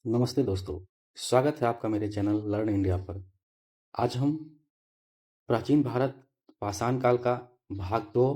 नमस्ते दोस्तों, स्वागत है आपका मेरे चैनल लर्न इंडिया पर। आज हम प्राचीन भारत पाषाण काल का भाग 2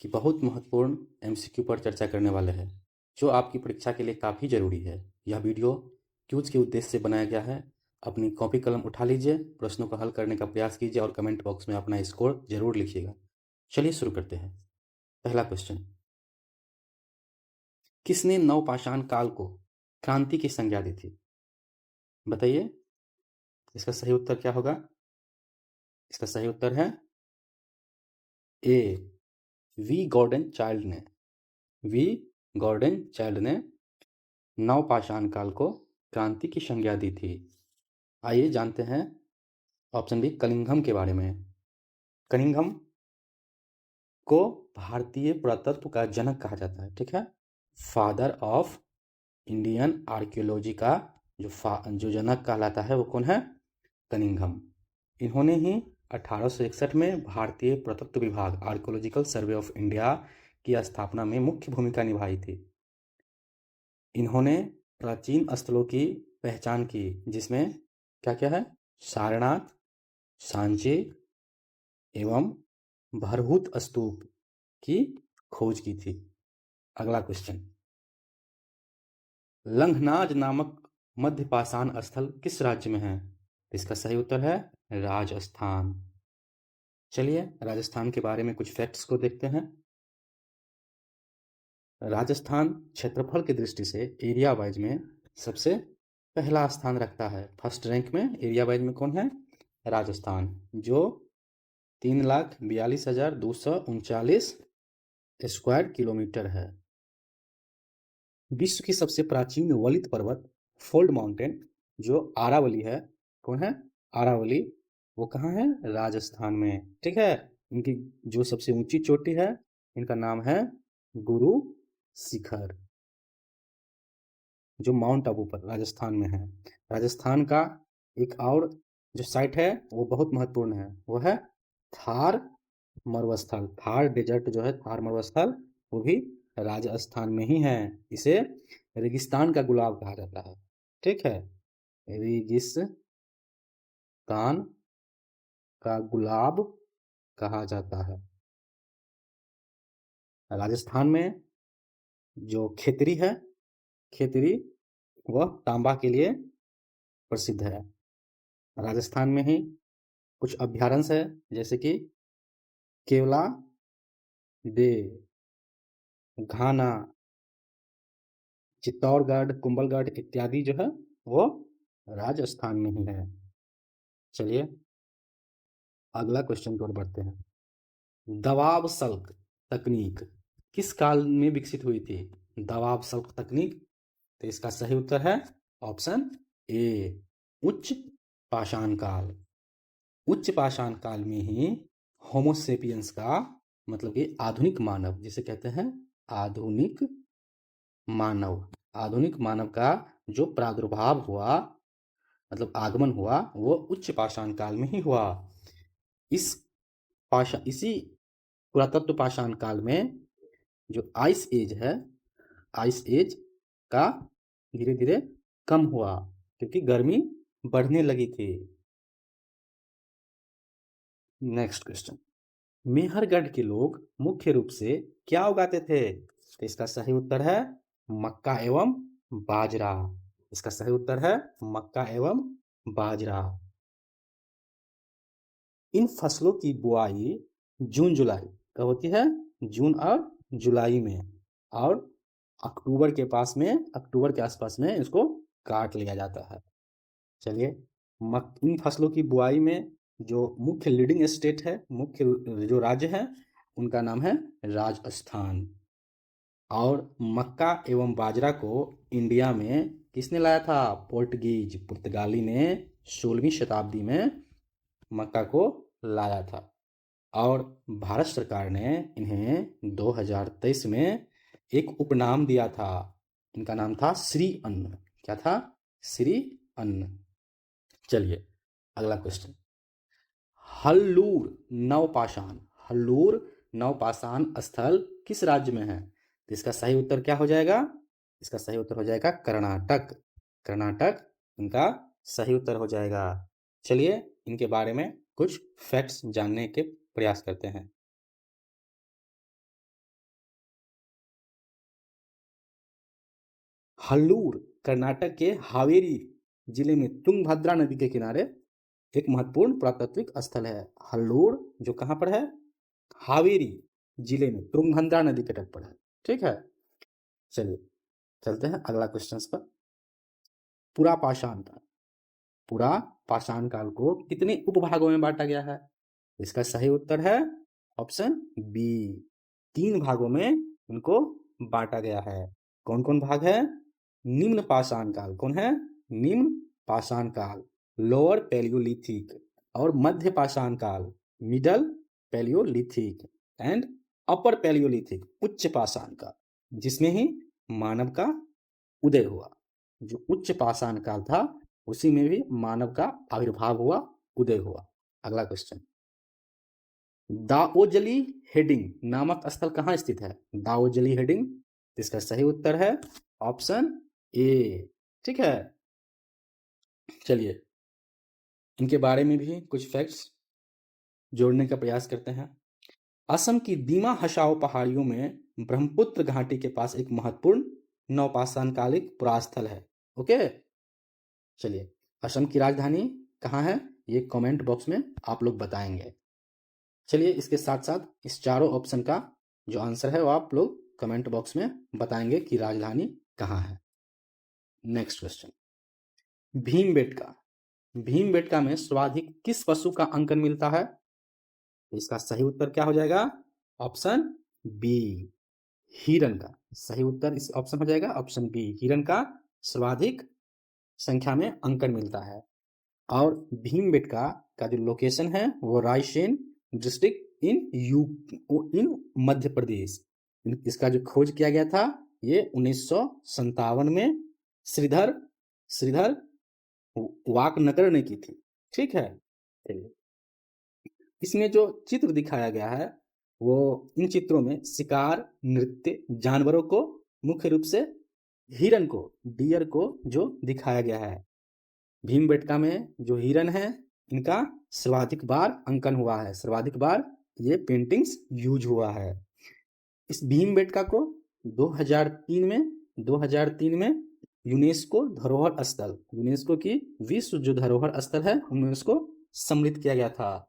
की बहुत महत्वपूर्ण एमसीक्यू पर चर्चा करने वाले हैं, जो आपकी परीक्षा के लिए काफ़ी ज़रूरी है। यह वीडियो क्यूज के उद्देश्य से बनाया गया है। अपनी कॉपी कलम उठा लीजिए, प्रश्नों को हल करने का प्रयास कीजिए और कमेंट बॉक्स में अपना स्कोर जरूर लिखिएगा। चलिए शुरू करते हैं। पहला क्वेश्चन, किसने नवपाषाण काल को क्रांति की संज्ञा दी थी? बताइए, इसका सही उत्तर क्या होगा? इसका सही उत्तर है ए, वी गॉर्डन चाइल्ड ने। वी गॉर्डन चाइल्ड ने नवपाषाण काल को क्रांति की संज्ञा दी थी। आइए जानते हैं ऑप्शन बी, कलिंगम के बारे में। कलिंगम को भारतीय पुरातत्व का जनक कहा जाता है, ठीक है। फादर ऑफ इंडियन आर्कियोलॉजी का जो जनक कहलाता है वो कौन है? कनिंघम। इन्होंने ही 1861 में भारतीय पुरातत्व विभाग आर्कियोलॉजिकल सर्वे ऑफ इंडिया की स्थापना में मुख्य भूमिका निभाई थी। इन्होंने प्राचीन स्थलों की पहचान की, जिसमें क्या क्या है? सारनाथ, सांची एवं भरहुत स्तूप की खोज की थी। अगला क्वेश्चन, लंघनाज नामक मध्य पाषाण स्थल किस राज्य में है? इसका सही उत्तर है राजस्थान। चलिए राजस्थान के बारे में कुछ फैक्ट्स को देखते हैं। राजस्थान क्षेत्रफल की दृष्टि से एरिया वाइज में सबसे पहला स्थान रखता है। फर्स्ट रैंक में एरिया वाइज में कौन है? राजस्थान, जो 3,42,239 स्क्वायर किलोमीटर है। विश्व की सबसे प्राचीन वलित पर्वत फोल्ड माउंटेन जो आरावली है, कौन है? आरावली, वो कहाँ है? राजस्थान में, ठीक है। इनकी जो सबसे ऊंची चोटी है, इनका नाम है गुरु शिखर, जो माउंट आबू पर राजस्थान में है। राजस्थान का एक और जो साइट है वो बहुत महत्वपूर्ण है, वो है थार मरुस्थल। थार डेजर्ट जो है, थार मरुस्थल, वो भी राजस्थान में ही है। इसे रेगिस्तान का गुलाब कहा जाता है, ठीक है। रेगिस्तान का गुलाब कहा जाता है। राजस्थान में जो खेतरी है, खेतरी वह तांबा के लिए प्रसिद्ध है। राजस्थान में ही कुछ अभ्यारण्य है, जैसे कि केवला दे, घाना, चित्तौड़गढ़, कुंभलगढ़ इत्यादि जो है वो राजस्थान में ही है। चलिए अगला क्वेश्चन की ओर बढ़ते हैं। दवाब सल्क तकनीक किस काल में विकसित हुई थी? दवाब सल्क तकनीक, तो इसका सही उत्तर है ऑप्शन ए, उच्च पाषाण काल। उच्च पाषाण काल में ही होमोसेपियंस का मतलब कि आधुनिक मानव, जिसे कहते हैं आधुनिक मानव, आधुनिक मानव का जो प्रादुर्भाव हुआ, मतलब आगमन हुआ, वो उच्च पाषाण काल में ही हुआ। इसी पुरातत्व पाषाण काल में जो आइस एज है, आइस एज का धीरे धीरे कम हुआ, क्योंकि गर्मी बढ़ने लगी थी। नेक्स्ट क्वेश्चन, मेहरगढ़ के लोग मुख्य रूप से क्या उगाते थे? तो इसका सही उत्तर है मक्का एवं बाजरा। इसका सही उत्तर है मक्का एवं बाजरा। इन फसलों की बुआई जून जुलाई कब होती है? जून और जुलाई में, और अक्टूबर के आसपास में इसको काट लिया जाता है। चलिए इन फसलों की बुआई में जो मुख्य लीडिंग स्टेट है, मुख्य जो राज्य है, उनका नाम है राजस्थान। और मक्का एवं बाजरा को इंडिया में किसने लाया था? पुर्तगाली ने 16वीं शताब्दी में मक्का को लाया था। और भारत सरकार ने इन्हें 2023 में एक उपनाम दिया था। इनका नाम था श्री अन्न। क्या था? श्री अन्न। चलिए अगला क्वेश्चन, हल्लूर नवपाषाण, हल्लूर नवपाषाण स्थल किस राज्य में है? तो इसका सही उत्तर क्या हो जाएगा? इसका सही उत्तर हो जाएगा कर्नाटक। कर्नाटक इनका सही उत्तर हो जाएगा। चलिए इनके बारे में कुछ फैक्ट्स जानने के प्रयास करते हैं। हल्लूर कर्नाटक के हावेरी जिले में तुंगभद्रा नदी के किनारे एक महत्वपूर्ण पुरातात्विक स्थल है। हल्लूर जो कहां पर है? हावेरी जिले में तुंगभद्रा नदी के तट पर है। ठीक है, चलिए चलते हैं अगला क्वेश्चन पर। पुरा पाषाण काल, पुरा पाषाण काल को कितने उपभागों में बांटा गया है? इसका सही उत्तर है ऑप्शन बी, 3 भागों में इनको बांटा गया है। कौन कौन भाग है? निम्न पाषाण काल, कौन है? निम्न पाषाण काल, लोअर पैलियोलिथिक, और मध्य पाषाण काल, middle Palaeolithic, and upper Palaeolithic, उच्च पाषाण काल, जिसमें ही मानव का उदय हुआ। जो उच्च पाषाण काल था उसी में भी मानव का आविर्भाव हुआ, उदय हुआ। अगला क्वेश्चन, दाओजली हेडिंग नामक स्थल कहाँ स्थित है? दाओजली हेडिंग, इसका सही उत्तर है ऑप्शन ए। ठीक है, चलिए इनके बारे में भी कुछ फैक्ट्स जोड़ने का प्रयास करते हैं। असम की दीमा हसाओ पहाड़ियों में ब्रह्मपुत्र घाटी के पास एक महत्वपूर्ण नवपाषाणकालिक पुरास्थल है। ओके, चलिए असम की राजधानी कहाँ है ये कमेंट बॉक्स में आप लोग बताएंगे। चलिए इसके साथ साथ इस चारों ऑप्शन का जो आंसर है वो आप लोग कमेंट बॉक्स में बताएंगे कि राजधानी कहाँ है। नेक्स्ट क्वेश्चन, भीमबेटका, भीमबेटका में सर्वाधिक किस पशु का अंकन मिलता है? इसका सही उत्तर क्या हो जाएगा? ऑप्शन बी, हिरन का। सही उत्तर इस ऑप्शन हो जाएगा ऑप्शन बी, हिरन का सर्वाधिक संख्या में अंकन मिलता है। और भीमबेटका का जो लोकेशन है वो रायसेन डिस्ट्रिक्ट इन मध्य प्रदेश। इसका जो खोज किया गया था ये 1957 में श्रीधर श्रीधर वाकनकर ने की थी। ठीक है, इसमें जो चित्र दिखाया गया है वो इन चित्रों में शिकार, नृत्य, जानवरों को, मुख्य रूप से हिरन को, डियर को जो दिखाया गया है। भीमबेटका में जो हिरन है इनका सर्वाधिक बार अंकन हुआ है, सर्वाधिक बार ये पेंटिंग्स यूज हुआ है। इस भीमबेटका को 2003 में यूनेस्को धरोहर स्थल, यूनेस्को की विश्व जो धरोहर स्थल है उनमें उसको सम्मिलित किया गया था।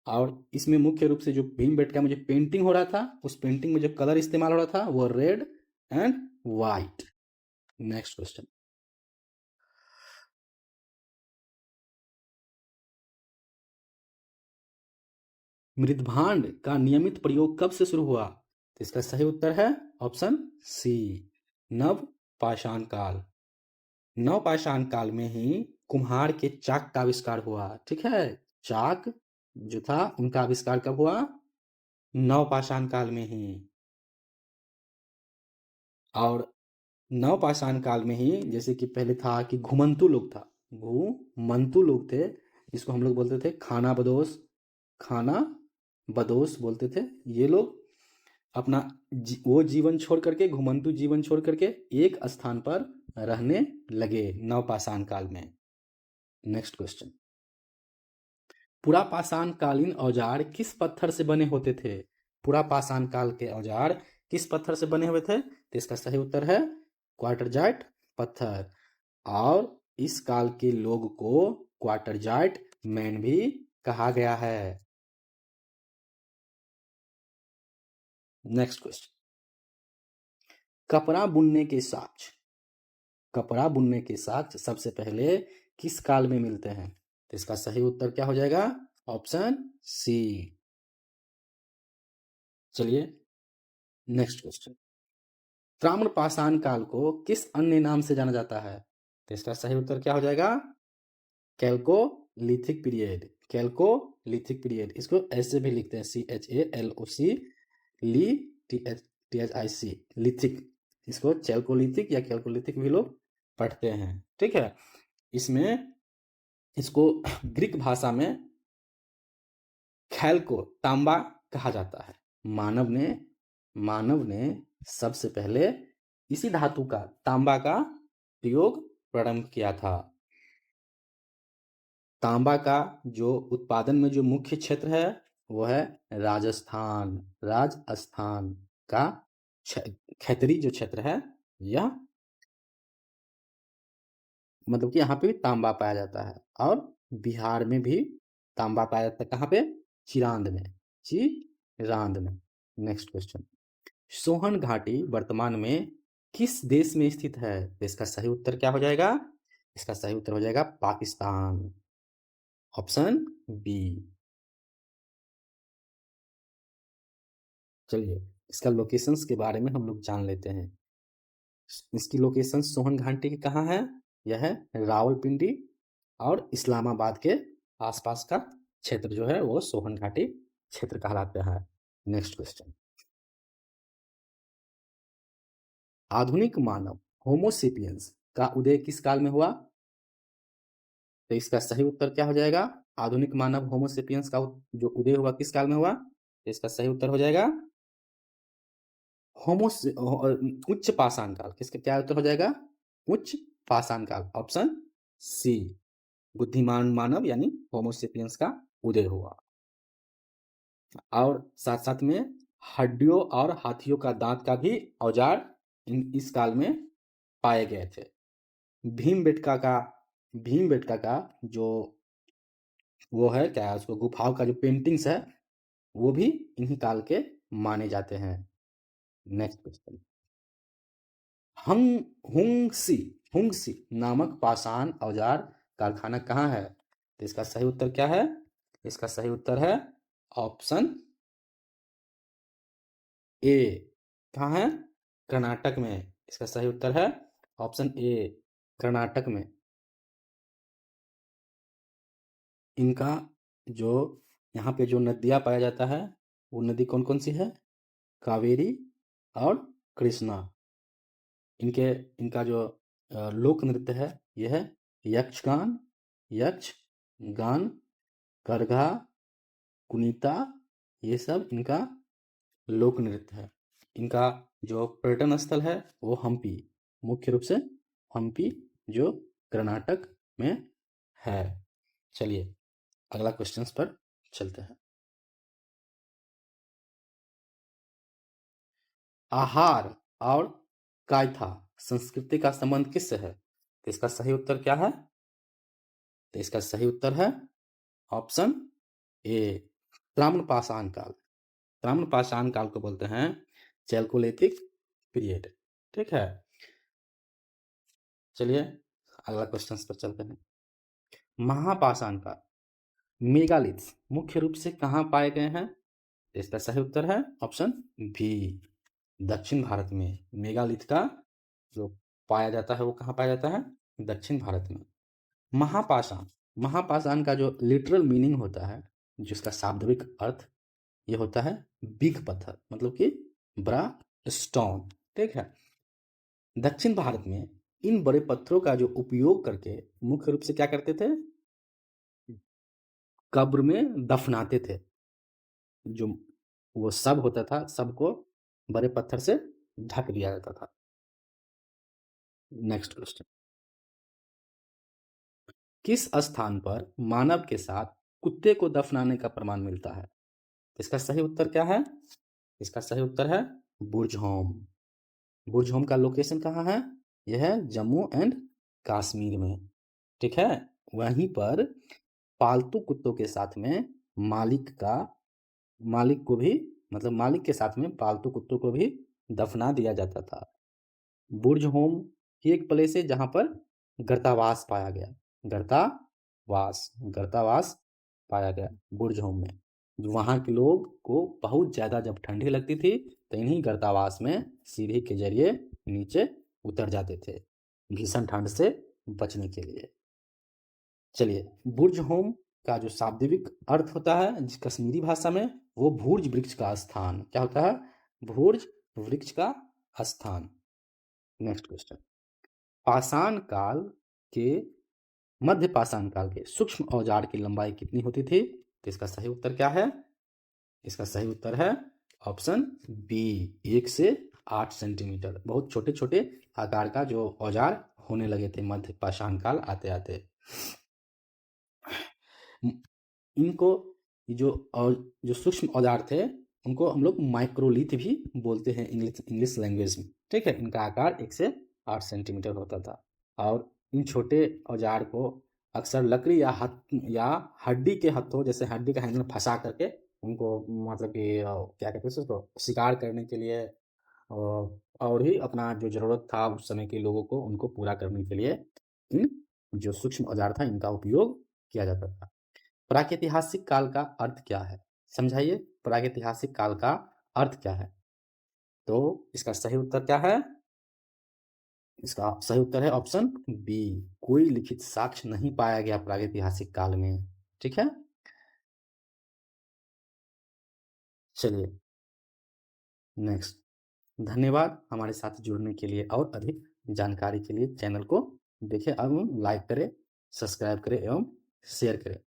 और इसमें मुख्य रूप से जो भीमबेटका में जो पेंटिंग हो रहा था उस पेंटिंग में जो कलर इस्तेमाल हो रहा था वो red and white. Next question, मृदभांड का नियमित प्रयोग कब से शुरू हुआ? तो इसका सही उत्तर है ऑप्शन सी, नव पाषाण काल। नव पाषाण काल में ही कुम्हार के चाक का आविष्कार हुआ। ठीक है, चाक जो था उनका आविष्कार कब हुआ? नव पाषाण काल में ही। और नव पाषाण काल में ही जैसे कि पहले था कि घुमंतु लोग था, घुमंतु लोग थे, जिसको हम लोग बोलते थे खाना बदोश, खाना बदोश बोलते थे। ये लोग अपना वो जीवन छोड़ करके, घुमंतु जीवन छोड़ करके एक स्थान पर रहने लगे नवपाषाण काल में। नेक्स्ट क्वेश्चन, पुरापाषाण कालीन औजार किस पत्थर से बने होते थे? पुरापाषाण काल के औजार किस पत्थर से बने हुए थे? तो इसका सही उत्तर है क्वार्टरजाइट पत्थर। और इस काल के लोग को क्वार्टरजाइट मैन भी कहा गया है। नेक्स्ट क्वेश्चन, कपड़ा बुनने के साक्ष्य, कपड़ा बुनने के साक्ष्य सबसे पहले किस काल में मिलते हैं? तो इसका सही उत्तर क्या हो जाएगा? Option C. चलिए नेक्स्ट क्वेश्चन, ताम्रपाषाण काल को किस अन्य नाम से जाना जाता है? तो इसका सही उत्तर क्या हो जाएगा? Chalcolithic period, chalcolithic period. इसको ऐसे भी लिखते हैं CHALOC ली THIC, लिथिक। इसको चैल्कोलिथिक या कैल्कोलिथिक भी लोग पढ़ते हैं। ठीक है, इसमें इसको ग्रीक भाषा में खैल को तांबा कहा जाता है। मानव ने सबसे पहले इसी धातु का, तांबा का प्रयोग प्रारंभ किया था? तांबा का जो उत्पादन में जो मुख्य क्षेत्र है वो है राजस्थान। राजस्थान का खैतरी जो क्षेत्र है, यह मतलब कि यहाँ पे भी तांबा पाया जाता है। और बिहार में भी तांबा पाया जाता है। कहाँ पे? चिरांद में। चिरांद में। नेक्स्ट क्वेश्चन, सोहन घाटी वर्तमान में किस देश में स्थित है? तो इसका सही उत्तर क्या हो जाएगा? इसका सही उत्तर हो जाएगा पाकिस्तान। Option B. चलिए इसका लोकेशंस के बारे में हम लोग जान लेते हैं। इसकी लोकेशन सोहन घाटी की कहाँ है? यह है रावलपिंडी और इस्लामाबाद के आसपास का क्षेत्र जो है वो सोहन घाटी क्षेत्र कहलाता है। नेक्स्ट क्वेश्चन, आधुनिक मानव होमोसेपियंस का उदय किस काल में हुआ? तो इसका सही उत्तर क्या हो जाएगा? आधुनिक मानव होमोसेपियंस का जो उदय हुआ किस काल में हुआ? तो इसका सही उत्तर हो जाएगा उच्च पाषाण काल। किसका क्या उत्तर हो जाएगा? उच्च पाषाण काल। ऑप्शन सी, बुद्धिमान मानव यानी होमोसेपियंस का उदय हुआ। और साथ साथ में हड्डियों और हाथियों का दांत का भी औजार इस काल में पाए गए थे। भीमबेटका का जो वो है क्या, उसको गुफाओं का जो पेंटिंग्स है वो भी इन्हीं काल के माने जाते हैं। नेक्स्ट क्वेश्चन, हुंगसी हुंगसी नामक पाषाण औजार कारखाना कहाँ है? तो इसका सही उत्तर क्या है? इसका सही उत्तर है ऑप्शन ए। कहाँ है? कर्नाटक में। इसका सही उत्तर है ऑप्शन ए, कर्नाटक में। इनका जो यहाँ पे जो नदियाँ पाया जाता है वो नदी कौन कौन सी है? कावेरी और कृष्णा। इनका जो लोक नृत्य है यह है यक्षगान, करघा, कुनीता, ये सब इनका लोक नृत्य है। इनका जो पर्यटन स्थल है वो हम्पी, मुख्य रूप से हम्पी जो कर्नाटक में है। चलिए अगला क्वेश्चंस पर चलते हैं। आहार और कायथा संस्कृति का संबंध किससे है? तो इसका सही उत्तर क्या है? तो इसका सही उत्तर है ऑप्शन ए, ताम्रपाषाण काल। ताम्रपाषाण काल को बोलते हैं चैल्कोलिथिक पीरियड। ठीक है, चलिए अगला क्वेश्चन पर चलते हैं। महापाषाण काल, मेगालिथ्स मुख्य रूप से कहाँ पाए गए हैं? इसका सही उत्तर है ऑप्शन बी, दक्षिण भारत में। मेगालिथ का जो पाया जाता है वो कहाँ पाया जाता है? दक्षिण भारत में। महापाषाण का जो लिटरल मीनिंग होता है, जिसका शाब्दिक अर्थ ये होता है बिग पत्थर, मतलब कि बड़ा स्टोन। ठीक है, दक्षिण भारत में इन बड़े पत्थरों का जो उपयोग करके मुख्य रूप से क्या करते थे? कब्र में दफनाते थे। जो वो शव होता था, शव को बड़े पत्थर से ढक दिया जाता था। नेक्स्ट क्वेश्चन, किस स्थान पर मानव के साथ कुत्ते को दफनाने का प्रमाण मिलता है? इसका सही उत्तर क्या है? इसका सही उत्तर है बुर्जहोम। बुर्जहोम का लोकेशन कहाँ है? यह है जम्मू एंड कश्मीर में। ठीक है, वहीं पर पालतू कुत्तों के साथ में मालिक को भी, मतलब मालिक के साथ में पालतू कुत्तों को भी दफना दिया जाता था। बुर्जहोम ही एक प्लेस है जहां पर गर्तावास पाया गया। गर्तावास पाया गया बुर्जहोम में। वहां के लोग को बहुत ज्यादा जब ठंडी लगती थी तो इन्हीं गर्तावास में सीढ़ी के जरिए नीचे उतर जाते थे भीषण ठंड से बचने के लिए। चलिए, बुर्जहोम का जो शाब्दिक अर्थ होता है कश्मीरी भाषा में, वो भूर्ज वृक्ष का स्थान। क्या होता है? भूर्ज वृक्ष का स्थान। नेक्स्ट क्वेश्चन, पाषाण काल के मध्य पाषाण काल के सूक्ष्म औजार की लंबाई कितनी होती थी? तो इसका सही उत्तर क्या है? इसका सही उत्तर है ऑप्शन बी, 1 से 8 सेंटीमीटर। बहुत छोटे-छोटे आकार का जो औजार होने लगे थे मध्य पाषाण काल आते-आते। इनको जो सूक्ष्म औजार थे उनको हम लोग माइक्रोलिथ भी बोलते हैं इंग्लिश लैंग्वेज में, ठीक है। इनका आकार 1 से 8 सेंटीमीटर होता था और इन छोटे औजार को अक्सर लकड़ी या हड्डी के हथों, जैसे हड्डी का हैंडल फंसा करके उनको मतलब कि क्या कहते हैं उसको, शिकार करने के लिए और ही अपना जो ज़रूरत था उस समय के लोगों को उनको पूरा करने के लिए इन जो सूक्ष्म औजार था इनका उपयोग किया जाता था। प्रागैतिहासिक काल का अर्थ क्या है? समझाइए, प्रागैतिहासिक काल का अर्थ क्या है? तो इसका सही उत्तर क्या है? इसका सही उत्तर है ऑप्शन बी, कोई लिखित साक्ष्य नहीं पाया गया प्रागैतिहासिक काल में, ठीक है। चलिए नेक्स्ट। धन्यवाद हमारे साथ जुड़ने के लिए और अधिक जानकारी के लिए चैनल को देखें एवं लाइक करें, सब्सक्राइब करें एवं शेयर करें।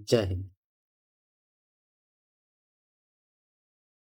जय हिंद।